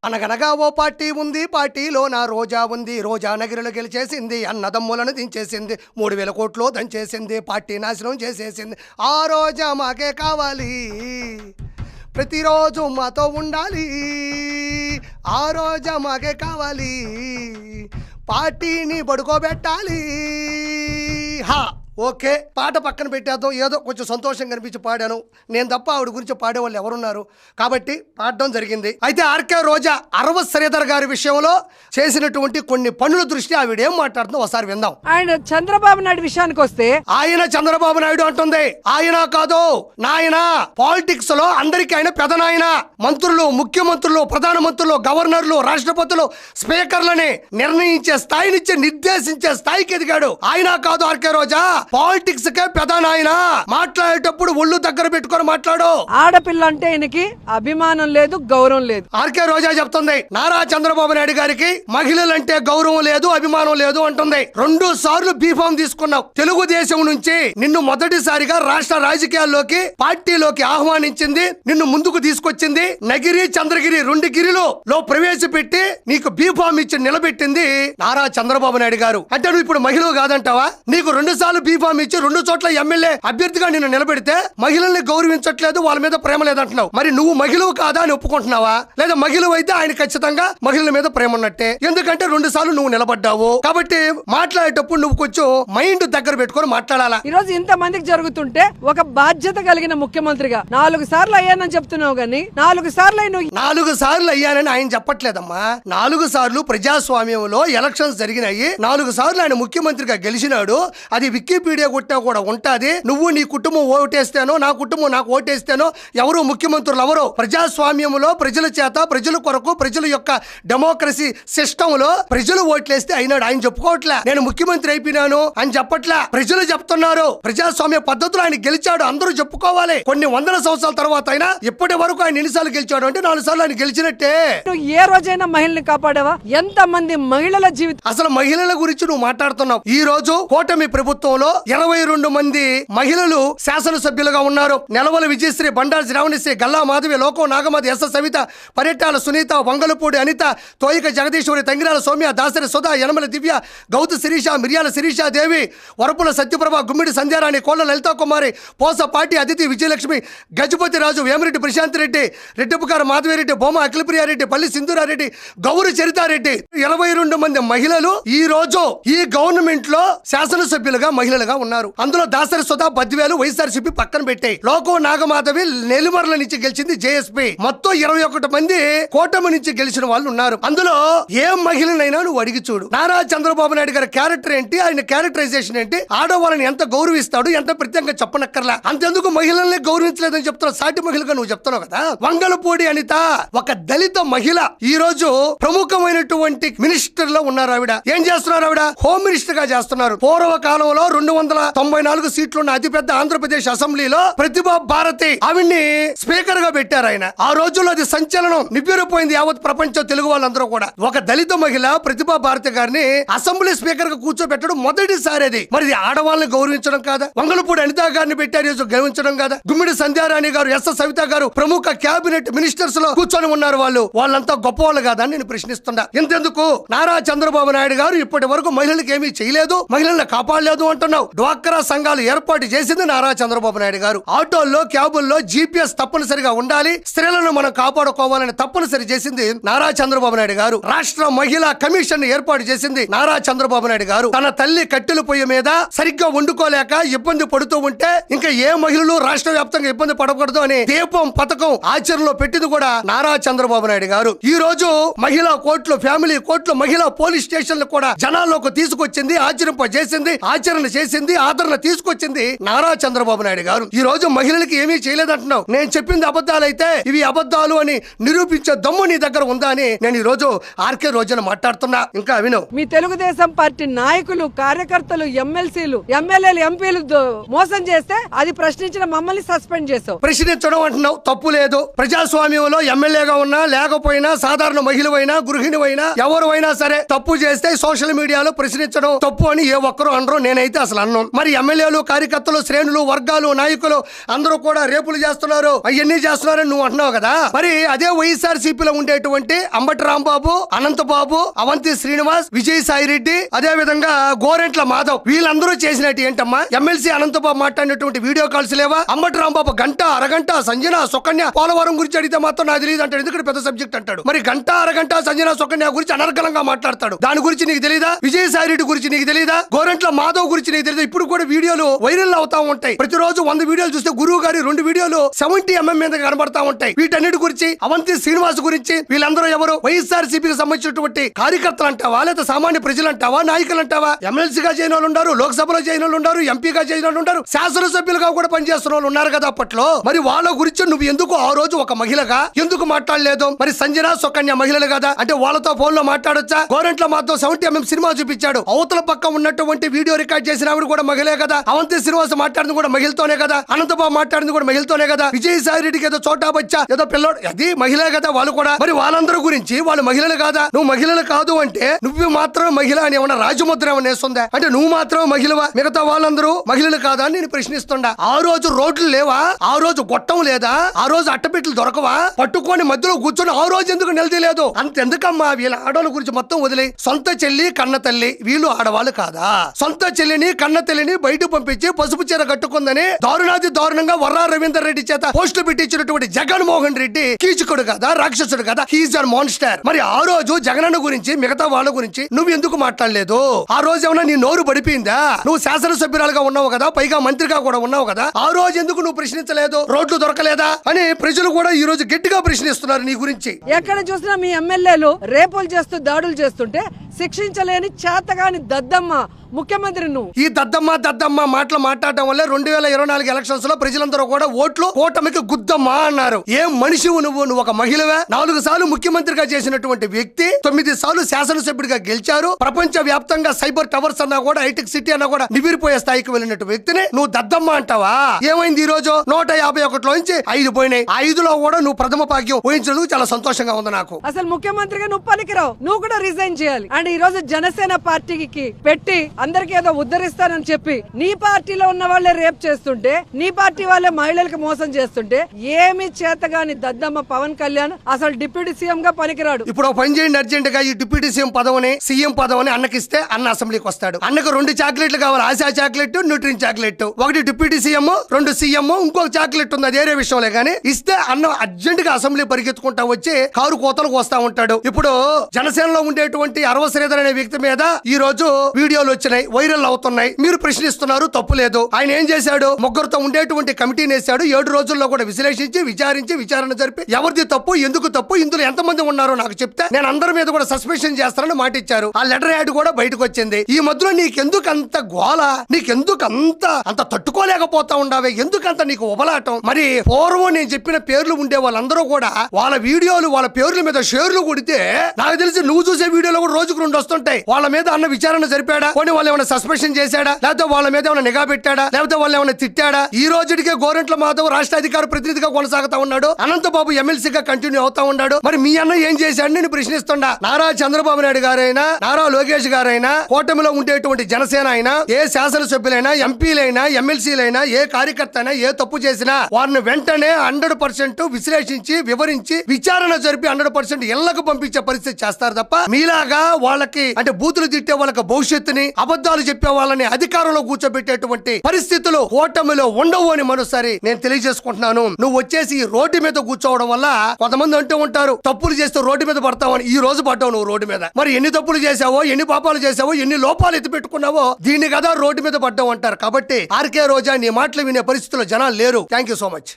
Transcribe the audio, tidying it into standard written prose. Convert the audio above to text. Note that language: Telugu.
అనగనగా ఓ పార్టీ ఉంది, పార్టీలో నా రోజా ఉంది. రోజా నగిరిలో గెలిచేసింది, అన్నదమ్ములను దించేసింది, 3,000 కోట్లు దంచేసింది, పార్టీ నాశనం చేసేసింది. ఆ రోజా మాకే కావాలి, ప్రతిరోజు మాతో ఉండాలి. ఆ రోజా మాకే కావాలి, పార్టీని పడుకోబెట్టాలి. హా ఓకే, పాట పక్కన పెట్టేద్దాం. ఏదో కొంచెం సంతోషం కనిపించి పాడాను. నేను తప్ప ఆవిడ గురించి పాడేవాళ్ళు ఎవరున్నారు కాబట్టి పాడడం జరిగింది. అయితే ఆర్కే రోజా అరవ శ్రీధర్ గారి విషయంలో చేసినటువంటి కొన్ని పనుల దృష్టి ఆవిడ ఏం మాట్లాడుతుందో ఒకసారి విందాం. ఆయన చంద్రబాబు నాయుడు విషయానికి వస్తే, ఆయన చంద్రబాబు నాయుడు అంటుంది, ఆయన కాదు నాయన. పాలిటిక్స్ లో అందరికీ ఆయన పెదనాయన. మంత్రులు, ముఖ్యమంత్రులు, ప్రధానమంత్రులు, గవర్నర్లు, రాష్ట్రపతులు, స్పీకర్లని నిర్ణయించే స్థాయినిచ్చి నిర్దేశించే స్థాయికి ఎదిగాడు. ఆయన కాదు ఆర్కే రోజా, పాలిటిక్స్ కే పెదనాయన. మాట్లాడేటప్పుడు ఒళ్ళు దగ్గర పెట్టుకొని మాట్లాడు. ఆడపిల్ల అంటే ఆయనకి అభిమానం లేదు, గౌరవం లేదు. ఆర్కే రోజా చెప్తుంది, నారా చంద్రబాబు నాయుడు గారికి మహిళలంటే గౌరవం లేదు, అభిమానం లేదు అంటుంది. 2 సార్లు బీఫామ్ తీసుకున్నావు. తెలుగుదేశం నుంచి నిన్ను మొదటిసారిగా రాష్ట్ర రాజకీయాల్లోకి, పార్టీలోకి ఆహ్వానించింది, నిన్ను ముందుకు తీసుకొచ్చింది. నగిరి, చంద్రగిరి 2 గిరిలో ప్రవేశపెట్టి నీకు బీఫామ్ ఇచ్చి నిలబెట్టింది నారా చంద్రబాబు నాయుడు గారు. అంటే నువ్వు ఇప్పుడు మహిళ కాదంటావా? నీకు 2 సార్లు బీఫామ్ ఇచ్చి 2 చోట్ల ఎమ్మెల్యే అభ్యర్థిగా నిన్ను నిలబెడితే మహిళల్ని గౌరవించట్లేదు, వాళ్ళ మీద ప్రేమ లేదంటున్నావు. మరి నువ్వు మహిళవు కాదా అని ఒప్పుకుంటున్నావా? లేదా మహిళవు అయితే ఆయన ఖచ్చితంగా మహిళల మీద ప్రేమ ఉన్నట్టే. ఎందుకంటే 2 సార్లు నువ్వు నిలబడ్డావు కాబట్టి మాట్లాడేటప్పుడు నువ్వు కొంచెం మైండ్ దగ్గర పెట్టుకొని మాట్లాడాలా. ఈ రోజు ఇంత మందికి జరుగుతుంటే ఒక బాధ్యత కలిగిన ముఖ్యమంత్రిగా 4 సార్లు అయ్యానని చెప్తున్నావు గానీ 4 సార్లు 4 సార్లు అయ్యానని ఆయన చెప్పట్లేదమ్మా. 4 సార్లు ప్రజాస్వామ్యంలో ఎలక్షన్స్ జరిగినాయి. 4 సార్లు ఆయన ముఖ్యమంత్రిగా గెలిచినాడు. అది వికీపీడియా కొట్టా కూడా ఉంటాది. నువ్వు నీ కుటుంబం ఓటేస్తేనో, నా కుటుంబం నాకు ఓటేస్తేనో ఎవరు ముఖ్యమంత్రులు ఎవరో. ప్రజాస్వామ్యంలో ప్రజల చేత, ప్రజల కొరకు, ప్రజల యొక్క డెమోక్రసీ సిస్టమ్ లో ప్రజలు ఓట్లేస్తే అయినాడు. ఆయన చెప్పుకోవట్లే నేను ముఖ్యమంత్రి అయిపోయినాను అని చెప్పట్లే, ప్రజలు చెప్తున్నారు. ప్రజాస్వామ్య పద్ధతిలో ఆయన గెలిచాడు, అందరూ చెప్పుకోవాలి. కొన్ని వందల సంవత్సరాల తర్వాత అయినా ఇప్పటి వరకు ఆయన ఎన్నిసార్లు గెలిచాడు అంటే 4 సార్లు ఆయన గెలిచినట్టే. నువ్వు ఏ రోజైనా మహిళని కాపాడావా? ఎంత మంది మహిళల జీవితం. అసలు మహిళల గురించి నువ్వు మాట్లాడుతున్నావు. ఈ రోజు కూటమి ప్రభుత్వంలో 22 మంది మహిళలు శాసనసభ్యులుగా ఉన్నారు. నెలవల విజయశ్రీ, బండారు శ్రావణిశ్రీ, గల్లా మాధవి, లోకం నాగమతి, ఎస్ సవిత, పరిటాల సునీత, వంగలపూడి అనిత, తోయిక జగదీశ్వరి, తంగిరాల సౌమ్య, దాసరి సుధా, యనమల దివ్య, గౌతు శిరీష, మిర్యాల శిరీషాదేవి, వరపుల సత్యప్రభ, గుమ్మిడి సంధ్యారాణి, కోళ్ల లలితా కుమారి, పోసపాటి అదితి, విజయలక్ష్మి, గజపతి రాజు, వేమిరెడ్డి ప్రశాంత్ రెడ్డి, రెడ్డిపుకార మాధవిరెడ్డి, బొమ్మ అఖిలప్రియారెడ్డి, పల్లి సింధూరారెడ్డి, గౌరు చరితారెడ్డి, 22 మంది మహిళలు ఈ రోజు ఈ గవర్నమెంట్ లో శాసనసభ్యులుగా మహిళలుగా ఉన్నారు. అందులో దాసరి సుధా, బద్వేలు వైఎస్ఆర్సీపీ పక్కన పెట్టాయి. లోకో నాగమాధవి నెల్లిమర్ల నుంచి గెలిచింది జేఎస్పీ. మొత్తం 21 మంది కూటమి నుంచి గెలిచిన వాళ్ళు ఉన్నారు. అందులో ఏ మహిళనైనా నువ్వు అడిగి చూడు. నారా చంద్రబాబు నాయుడు గారి క్యారెక్టర్ ఏంటి, ఆయన క్యారెక్టరైజేషన్ ఏంటి, ఆడవాళ్ళని ఎంత గౌరవిస్తాడు, ఎంత ప్రత్యేకంగా చెప్పనక్కర్లా. అంతెందుకు మహిళల్ని గౌరవించలేదని చెప్తున్నావు, సాటి మహిళగా నువ్వు చెప్తున్నావు కదా. వంగలపూడి అనిత ఒక దళిత మహిళ, ఈ రోజు ప్రముఖమైనటువంటి మినిస్టర్ లో ఉన్నారు. ఆవిడ ఏం చేస్తున్నారు? ఆవిడ హోమ్ మినిస్టర్ గా చేస్తున్నారు. పూర్వకాలంలో 294 సీట్లున్న అతిపెద్ద ఆంధ్రప్రదేశ్ అసెంబ్లీలో ప్రతిభా భారతి ఆవిడ్ని స్పీకర్ గా పెట్టారు ఆయన. ఆ రోజుల్లో అది సంచలనం, నివ్వెరపోయింది యావత్ ప్రపంచం, తెలుగు వాళ్ళందరూ కూడా. ఒక దళిత మహిళ ప్రతిభా భారతి గారిని అసెంబ్లీ స్పీకర్ గా కూర్చోబెట్టడం మొదటిసారి. అది మరి ఆడవాళ్ళని గౌరవించడం కాదా? వంగలపూడి అనిత గారిని పెట్టారు, గౌరవించడం కాదా? గుమ్మిడి సంధ్యారాణి గారు, ఎస్ సవిత గారు ప్రముఖ క్యాబినెట్ మినిస్టర్స్ లో కూర్చొని ఉన్నారు. వాళ్ళంతా గొప్పవాళ్ళు కాదా అని నేను ప్రశ్నిస్తున్నా. ఇంతెందుకు నారా చంద్రబాబు నాయుడు గారు ఇప్పటి వరకు మహిళలకు ఏమీ చేయలేదు, మహిళలను కాపాడలేదు అంటున్నావు. డ్వాక్రా సంఘాలు ఏర్పాటు చేసింది నారా చంద్రబాబు నాయుడు గారు. ఆటోల్లో, క్యాబుల్లో జీపీఎస్ తప్పనిసరిగా ఉండాలి, స్త్రీలను మనం కాపాడుకోవాలని తప్పనిసరి చేసింది నారా చంద్రబాబు నాయుడు గారు. రాష్ట్ర మహిళా కమిషన్ ఏర్పాటు చేసింది నారా చంద్రబాబు నాయుడు గారు. తన తల్లి కట్టెల పొయ్యి మీద సరిగ్గా వండుకోలేక ఇబ్బంది పడుతూ ఉంటే ఇంకా ఏ మహిళలు రాష్ట్ర వ్యాప్తంగా ఇబ్బంది పడకూడదు అని దీపం పథకం ఆచరణలో పెట్టింది కూడా నారా చంద్రబాబు నాయుడు గారు. ఈ రోజు మహిళా కోర్టులు, ఫ్యామిలీ కోర్టులు, మహిళా పోలీస్ స్టేషన్లు కూడా జనాల్లోకి తీసుకొచ్చింది, ఆచరణ చేసింది, ఆదరణ తీసుకొచ్చింది నారా చంద్రబాబు నాయుడు గారు. ఈ రోజు మహిళలకి ఏమీ చేయలేదంటున్నావు. నేను చెప్పింది అబద్ధాలైతే ఇవి అబద్ధాలు అని నిరూపించే దమ్ము నీ దగ్గర ఉందా అని నేను ఈ రోజు ఆర్కే రోజున మాట్లాడుతున్నా. ఇంకా విను. మీ తెలుగుదేశం పార్టీ నాయకులు, కార్యకర్తలు, ఎమ్మెల్సీలు, ఎమ్మెల్యేలు, ఎంపీలు మోసం చేస్తే అది ప్రశ్నించిన మమ్మల్ని సస్పెండ్ చేసావు. ప్రశ్నించడం అంటున్నావు, తప్పు లేదు. ప్రజాస్వామ్యంలో ఎమ్మెల్యేగా ఉన్నా లేకపోయినా, సాధారణ మహిళవైనా, గృహిణివైనా, ఎవరు అయినా సరే తప్పు చేస్తే సోషల్ మీడియాలో ప్రశ్నించడం తప్పు అని ఏ ఒక్కరూ అనరు. నేనైతే అసలు అసలు అన్నం. మరి ఎమ్మెల్యేలు, కార్యకర్తలు, శ్రేణులు, వర్గాలు, నాయకులు అందరూ కూడా రేపులు చేస్తున్నారు, అవన్నీ చేస్తున్నారని నువ్వు అంటున్నావు కదా. మరి అదే వైఎస్ఆర్సీపీలో ఉండేటువంటి అంబటి రాంబాబు, అనంతబాబు, అవంతి శ్రీనివాస్, విజయసాయి రెడ్డి, అదే విధంగా గోరెంట్ల మాధవ్, వీళ్ళందరూ చేసినట్టు ఏంటమ్మా? ఎమ్మెల్సీ అనంతబాబు మాట్లాడినటువంటి వీడియో కాల్స్ లేవా? అంబటి రాంబాబు గంట, అరగంట, సంజన, సుకన్య, పోలవరం గురించి అడిగితే మాత్రం నాకు తెలియదు అంటాడు. ఎందుకంటే పెద్ద సబ్జెక్ట్ అంటాడు. మరి గంట, అరగంట సంజన, సుకన్య గురించి అనర్గళంగా మాట్లాడతాడు. దాని గురించి నీకు తెలియదా? విజయసాయి రెడ్డి గురించి నీకు తెలియదా? గోరెంట్ల మాధవ్ గురించి నీకు తెలియదా? ఇప్పుడు కూడా వీడియోలు వైరల్ అవుతా ఉంటాయి. ప్రతిరోజు 100 వీడియోలు చూస్తే గురువు గారి 2 వీడియోలు 70 mm మీద కనబడతా ఉంటాయి. వీటన్నిటి గురించి, అవంతి శ్రీనివాస్ గురించి, వీళ్ళందరూ ఎవరు? వైఎస్ఆర్సీపీకి సంబంధించినటువంటి కార్యకర్తలు అంటావా, లేదా సామాన్య ప్రజలు అంటావా, నాయకులు అంటావా? ఎమ్మెల్సీగా చేయని వాళ్ళు ఉన్నారు, లోక్సభలో చేయని వాళ్ళు ఉన్నారు, ఎంపీగా చేయని వాళ్ళు ఉన్నారు, శాసనసభ్యులుగా కూడా పనిచేస్తున్న వాళ్ళు ఉన్నారు కదా అప్పట్లో. మరి వాళ్ళ గురించి నువ్వు ఎందుకు ఆ రోజు ఒక మహిళగా ఎందుకు మాట్లాడలేదు? మరి సంజన, సుకన్య మహిళలు కదా అంటే వాళ్ళతో ఫోన్ లో మాట్లాడొచ్చా? గోరెంట్ల మాత్రం 70 mm సినిమా చూపించాడు. అవతల పక్క ఉన్నటువంటి వీడియో రికార్డ్ చేసిన ఆవిడ కూడా మహిళే కదా. అవంతి శ్రీనివాస్ మాట్లాడింది కూడా మహిళతోనే కదా. అనంతబాబు మాట్లాడింది కూడా మహిళతోనే కదా. విజయసాయి రెడ్డికి ఏదో చోటా బచ్చా ఏదో పిల్లోడు, అది మహిళే కదా వాళ్ళు కూడా. మరి వాళ్ళందరూ గురించి వాళ్ళు మహిళలు కాదా? నువ్వు మహిళలు కాదు అంటే నువ్వు మాత్రం మహిళ అని ఏమన్నా రాజముద్ర ఏమన్నా వేస్తుందా? అంటే నువ్వు మాత్రం మహిళవా, మిగతా వాళ్ళందరూ మహిళలు కాదా అని నేను ప్రశ్నిస్తుండా. ఆ రోజు రోడ్లు లేవా? ఆ రోజు గొట్టం లేదా? ఆ రోజు అట్టపెట్లు దొరకవా? పట్టుకొని మధ్యలో కూర్చొని ఆ రోజు ఎందుకు నిలదీయలేదు? అంతెందుకమ్మా? వీళ్ళ ఆడవాళ్ళ గురించి మొత్తం వదిలే. సొంత చెల్లి, కన్న తల్లి, వీళ్ళు ఆడవాళ్ళు కాదా? సొంత చెల్లిని, కన్న తల్లిని బయట పంపించి పసుపు చీర కట్టుకుందని దారుణాది దారుణంగా వర్రా రవీందర్ రెడ్డి చేత పోస్టులు పెట్టించినటువంటి జగన్మోహన్ రెడ్డి కీచకుడు కదా, రాక్షసుడు కదా, హీజ్ అన్ మాన్స్టర్. మరి ఆ రోజు జగనన్న గురించి, మిగతా వాళ్ళ గురించి నువ్వు ఎందుకు మాట్లాడలేదు? ఆ రోజు ఏమన్నా నీ నోరు పడిపోయిందా? నువ్వు శాసనసభ్యురాలుగా ఉన్నావు కదా, పైగా మంత్రిగా కూడా ఉన్నావు కదా, ఆ రోజు ఎందుకు నువ్వు ప్రశ్నించలేదు? రోడ్లు దొరకలేదా అని ప్రజలు కూడా ఈ రోజు గట్టిగా ప్రశ్నిస్తున్నారు నీ గురించి. ఎక్కడ చూసినా మీ ఎమ్మెల్యేలు రేపులు చేస్తూ దాడులు చేస్తుంటే శిక్షించలేని చేతగాని దద్దమ్మ ముఖ్యమంత్రి నువ్వు. ఈ దద్దమ్మ మాటలు మాట్లాడటం వల్ల 2024 ఎలక్షన్స్ లో ప్రజలందరూ కూడా ఓట్లు కూటమికి గుద్దమ్మా అన్నారు. ఏం మనిషివు నువ్వు? నువ్వు ఒక మహిళవే. 4 సార్లు ముఖ్యమంత్రిగా చేసినటువంటి వ్యక్తి, 9 సార్లు శాసనసభ్యుడిగా గెలిచారు. ప్రపంచ వ్యాప్తంగా సైబర్ టవర్స్ అన్నా కూడా, హైటెక్ సిటీ అన్నా కూడా నివిరిపోయే స్థాయికి వెళ్ళినట్టు వ్యక్తిని నువ్వు దద్దమ్మ అంటావా? ఏమైంది? ఈ రోజు 151లో నుంచి 5 పోయినాయి. 5లో కూడా నువ్వు ప్రథమ భాగ్యం ఊహించినందుకు చాలా సంతోషంగా ఉంది నాకు. అసలు ముఖ్యమంత్రిగా నువ్వు పనికిరావు, నువ్వు కూడా రిజైన్ చేయాలి. అండ్ ఈ రోజు జనసేన పార్టీకి పెట్టి అందరికి ఏదో ఉద్ధరిస్తానని చెప్పి నీ పార్టీలో ఉన్న వాళ్ళే రేప్ చేస్తుంటే, నీ పార్టీ వాళ్ళే మహిళలకు మోసం చేస్తుంటే, ఏమి చేతగాని దద్దమ్మ పవన్ కళ్యాణ్ అసలు డిప్యూటీ సీఎం గా పనికిరాడు. ఇప్పుడు పని చేయండి అర్జెంట్ గా. ఈ డిప్యూటీ సీఎం పదవిని, సీఎం పదవిని అన్నకిస్తే అన్న అసెంబ్లీకి వస్తాడు. అన్నకు 2 చాక్లెట్లు కావాలి, ఆశా చాక్లెట్, న్యూట్రిన్ చాక్లెట్. ఒకటి డిప్యూటీ సీఎం, 2 సీఎం, ఇంకొక చాక్లెట్ ఉంది, అది వేరే విషయంలే కానీ ఇస్తే అన్న అర్జెంట్ గా అసెంబ్లీ పరిగెత్తుకుంటా వచ్చి కారు కోతలకు వస్తా ఉంటాడు. ఇప్పుడు జనసేనలో ఉండేటువంటి అరవ శ్రీధర్ అనే వ్యక్తి మీద ఈ రోజు వీడియోలు వచ్చినాయి, వైరల్ అవుతున్నాయి. మీరు ప్రశ్నిస్తున్నారు, తప్పు లేదు. ఆయన ఏం చేశాడు? ముగ్గురుతో ఉండేటువంటి కమిటీని వేశాడు. 7 రోజుల్లో కూడా విశ్లేషించి, విచారించి, విచారణ జరిపి ఎవరిది తప్పు, ఎందుకు తప్పు, ఇందులో ఎంతమంది ఉన్నారో నాకు చెప్తే నేను అందరి మీద కూడా సస్పెన్షన్ చేస్తానని మాట ఇచ్చారు. ఆ లెటర్ యాడ్ కూడా బయటకు వచ్చింది. ఈ మధ్యలో నీకెందుకు అంత గోల? నీకెందుకు అంత తట్టుకోలేకపోతా ఉండావే? ఎందుకంత నీకు ఉబలాటం? మరి పూర్వం నేను చెప్పిన పేర్లు ఉండే వాళ్ళందరూ కూడా వాళ్ళ వీడియోలు, వాళ్ళ పేర్ల మీద షేర్లు కొడితే నాకు తెలిసి నువ్వు చూసే వీడియోలో కూడా రోజుకు 2 వస్తుంటాయి. వాళ్ళ మీద అన్న విచారణ జరిపాడా? కొన్ని వాళ్ళు ఏమైనా సస్పెన్షన్ చేశాడా? లేకపోతే వాళ్ళ మీద ఏమైనా నిఘా పెట్టాడా? లేకపోతే వాళ్ళు ఏమైనా తిట్టాడా? ఈ రోజుకే గోరెంట్ల మాధవ్ రాష్ట్ర అధికార ప్రతినిధిగా కొనసాగుతా ఉన్నాడు. అనంతబాబు ఎమ్మెల్సీగా కంటిన్యూ అవుతా ఉన్నాడు. మరి మీ అన్న ఏం చేశాడు నేను ప్రశ్నిస్తుండా. నారా చంద్రబాబు నాయుడు గారైనా, నారా లోకేష్ గారైనా, కూటమిలో ఉండేటువంటి జనసేన అయినా, ఏ శాసనసభ్యులైనా, ఎంపీలైనా, ఎమ్మెల్సీలైనా, ఏ కార్యకర్త అయినా ఏ తప్పు చేసినా వారిని వెంటనే 100% విశ్లేషించి, వివరించి, విచారణ జరిపి 100% ఇళ్లకు పంపించే పరిస్థితి చేస్తారు తప్ప మీలాగా వాళ్ళకి అంటే బూతులు తిట్టే వాళ్ళకి భవిష్యత్తుని, అబద్ధాలు చెప్పే వాళ్ళని అధికారంలో కూర్చోబెట్టేటువంటి పరిస్థితులు కూటమిలో ఉండవు అని మరోసారి నేను తెలియజేసుకుంటున్నాను. నువ్వు వచ్చేసి ఈ రోడ్డు మీద కూర్చోవడం వల్ల కొంతమంది అంటూ ఉంటారు తప్పులు చేస్తే రోడ్డు మీద పడతావని. ఈ రోజు పడ్డావు నువ్వు రోడ్డు మీద. మరి ఎన్ని తప్పులు చేసావో, ఎన్ని పాపాలు చేసావో, ఎన్ని లోపాలు ఎత్తి పెట్టుకున్నావో దీన్ని కదా రోడ్డు మీద పడ్డావు అంటారు. కాబట్టి ఆర్కే రోజా నీ మాటలు వినే పరిస్థితుల్లో జనాలు లేరు. Thank you so much.